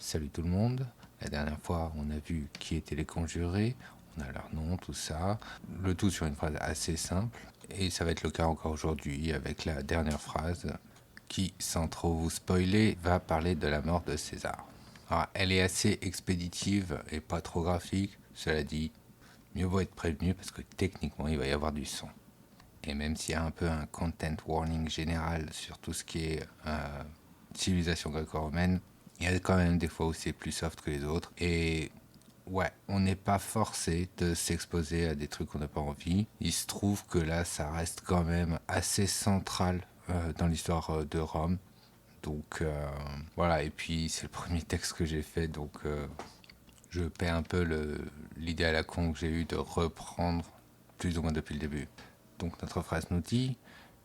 Salut tout le monde. La dernière fois, on a vu qui étaient les conjurés, on a leur nom, tout ça. Le tout sur une phrase assez simple. Et ça va être le cas encore aujourd'hui avec la dernière phrase qui, sans trop vous spoiler, va parler de la mort de César. Alors, elle est assez expéditive et pas trop graphique. Cela dit, mieux vaut être prévenu parce que techniquement, il va y avoir du son. Et même s'il y a un peu un content warning général sur tout ce qui est civilisation gréco-romaine, il y a quand même des fois où c'est plus soft que les autres. Et ouais, on n'est pas forcé de s'exposer à des trucs qu'on n'a pas envie. Il se trouve que là, ça reste quand même assez central dans l'histoire de Rome. Donc voilà, et puis c'est le premier texte que j'ai fait, donc je paie un peu l'idée à la con que j'ai eue de reprendre plus ou moins depuis le début. Donc notre phrase nous dit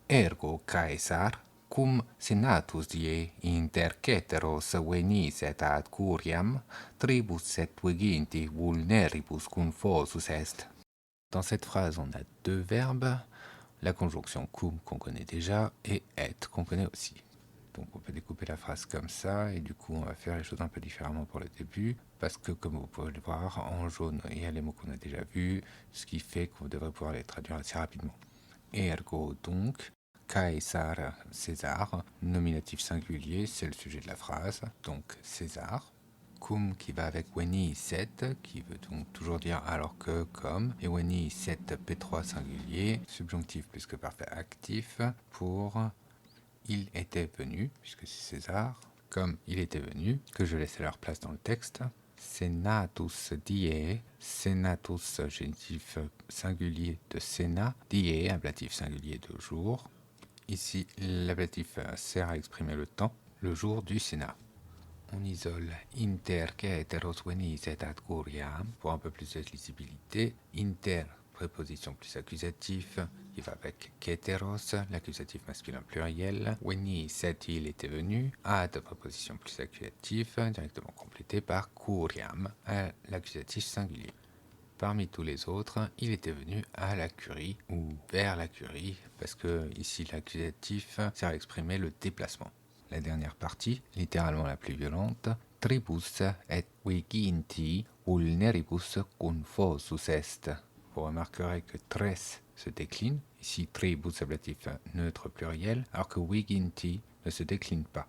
Ergo Caesar cum senatus die inter ceteros veniset ad curiam tribus et veginti vulneribus confusus est. Dans cette phrase, on a deux verbes, la conjonction cum qu'on connaît déjà et et qu'on connaît aussi. Donc on peut découper la phrase comme ça et du coup on va faire les choses un peu différemment pour le début parce que comme vous pouvez le voir en jaune il y a les mots qu'on a déjà vus, ce qui fait qu'on devrait pouvoir les traduire assez rapidement. Ergo donc, Caesar, César, nominatif singulier, c'est le sujet de la phrase, donc César. Cum qui va avec Weni 7, qui veut donc toujours dire alors que, comme, et Weni 7 P3 singulier, subjonctif plus que parfait actif, pour il était venu, puisque c'est César, comme il était venu, que je laisse à leur place dans le texte. Senatus die, senatus génitif singulier de Sénat, die ablatif singulier de jour. Ici, l'ablatif sert à exprimer le temps, le jour du Sénat. On isole inter ceteros veniset ad curiam pour un peu plus de lisibilité. Inter, préposition plus accusatif, il va avec ceteros, l'accusatif masculin pluriel. Veniset, il était venu. Ad, préposition plus accusatif, directement complété par curiam, l'accusatif singulier. Parmi tous les autres, il était venu à la curie ou vers la curie, parce que ici l'accusatif sert à exprimer le déplacement. La dernière partie, littéralement la plus violente, tribus et viginti vulneribus confusus est. Vous remarquerez que tres se décline, ici tribus ablatif neutre pluriel, alors que viginti ne se décline pas.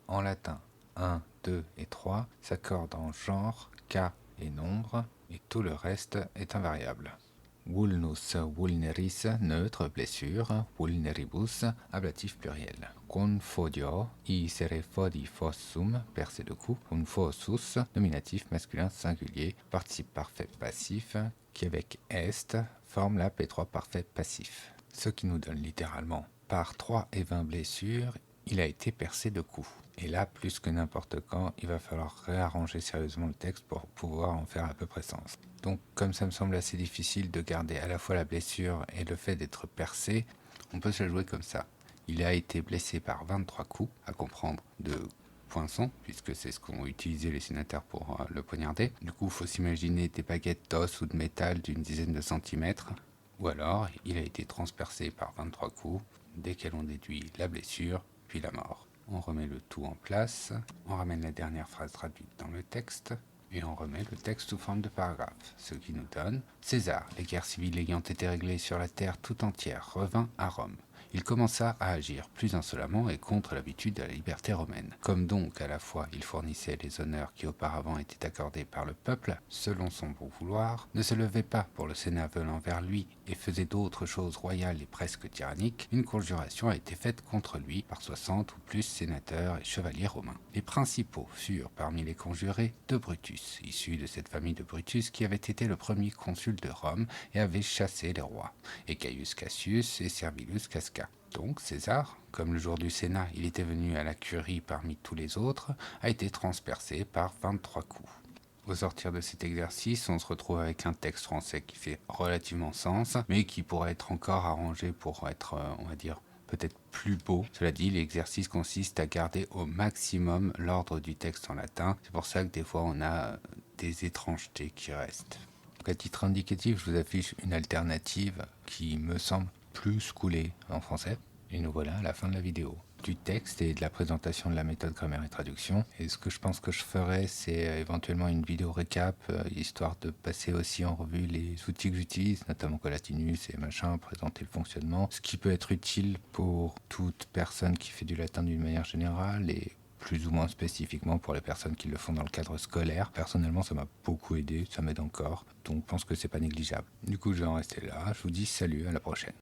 En latin, 1, 2 et 3 s'accordent en genre, cas et nombre, et tout le reste est invariable. Vulnus, vulneris, neutre, blessure, vulneribus, ablatif pluriel. Confodio, isere fodi fossum, percé de coup, confosus, nominatif masculin singulier, participe parfait passif, qui avec est forme la P3 parfait passif. Ce qui nous donne littéralement, par 3 et 20 blessures, il a été percé de coups. Et là, plus que n'importe quand, il va falloir réarranger sérieusement le texte pour pouvoir en faire à peu près sens. Donc, comme ça me semble assez difficile de garder à la fois la blessure et le fait d'être percé, on peut se la jouer comme ça. Il a été blessé par 23 coups, à comprendre de poinçon, puisque c'est ce qu'ont utilisé les sénateurs pour le poignarder. Du coup, il faut s'imaginer des baguettes d'os ou de métal d'une dizaine de centimètres. Ou alors, il a été transpercé par 23 coups, desquels on déduit la blessure, puis la mort. On remet le tout en place, on ramène la dernière phrase traduite dans le texte, et on remet le texte sous forme de paragraphe, ce qui nous donne César, les guerres civiles ayant été réglées sur la terre tout entière, revint à Rome. Il commença à agir plus insolemment et contre l'habitude de la liberté romaine. Comme donc à la fois il fournissait les honneurs qui auparavant étaient accordés par le peuple, selon son bon vouloir, ne se levait pas pour le Sénat venant vers lui et faisait d'autres choses royales et presque tyranniques, une conjuration a été faite contre lui par 60 ou plus sénateurs et chevaliers romains. Les principaux furent parmi les conjurés de Brutus, issu de cette famille de Brutus qui avait été le premier consul de Rome et avait chassé les rois, et Gaius Cassius et Servilius Casca. Donc César, comme le jour du Sénat il était venu à la curie parmi tous les autres, a été transpercé par 23 coups. Au sortir de cet exercice, on se retrouve avec un texte français qui fait relativement sens, mais qui pourrait être encore arrangé pour être, on va dire, peut-être plus beau. Cela dit, l'exercice consiste à garder au maximum l'ordre du texte en latin. C'est pour ça que des fois on a des étrangetés qui restent. Donc à titre indicatif, je vous affiche une alternative qui me semble plus coulée en français. Et nous voilà à la fin de la vidéo. du texte et de la présentation de la méthode grammaire et traduction. Et ce que je pense que je ferais, c'est éventuellement une vidéo récap, histoire de passer aussi en revue les outils que j'utilise, notamment Colatinus et machin, présenter le fonctionnement, ce qui peut être utile pour toute personne qui fait du latin d'une manière générale et plus ou moins spécifiquement pour les personnes qui le font dans le cadre scolaire. Personnellement, ça m'a beaucoup aidé, ça m'aide encore, donc je pense que c'est pas négligeable. Du coup, je vais en rester là. Je vous dis salut, à la prochaine.